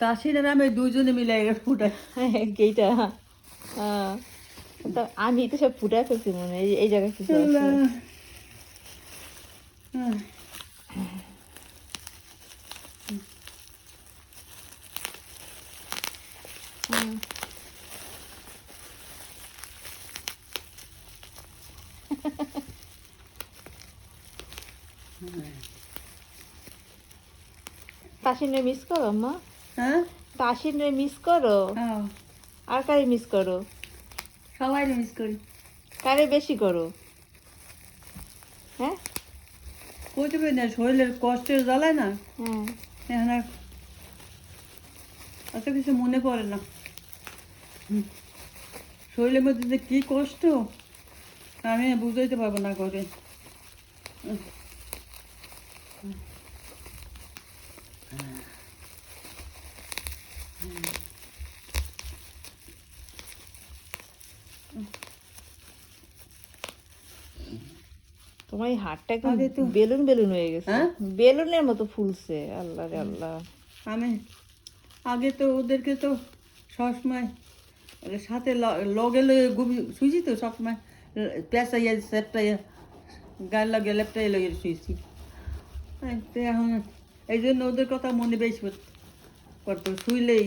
তাসির আর আমি দুজনে মিলে ফুটাই এইটা তো আমি তো সব ফুটাই ফেলছি মনে হয় এই জায়গায় কিছু আছে তাসিনে মিস করো আম্মা হ্যাঁ তাসিনে মিস করো আর কারে মিস করো সবাই মিস করি কারে বেশি করো হ্যাঁ কইতে না শরীরের কষ্টের জ্বালায় না হ্যাঁ এখন আর অত কিছু মনে পড়ে না শরীরের মধ্যে যে কী কষ্ট আমি বুঝাইতে পারবো না করে তোমার এই হাতটা একদম বেলুন বেলুন হয়ে গেছে বেলুনের মতো ফুলছে আল্লাহ রে আল্লাহ আমি আগে তো ওদেরকে তো সবসময় সাথে লগে লগে গুবি শুয়েছি তো সবসময় পেঁচাইয়া সেপটাইয়া গায়ের লগে লেপটাই লগে শুয়েছি এখন এই জন্য ওদের কথা মনে বেশি করতো শুইলেই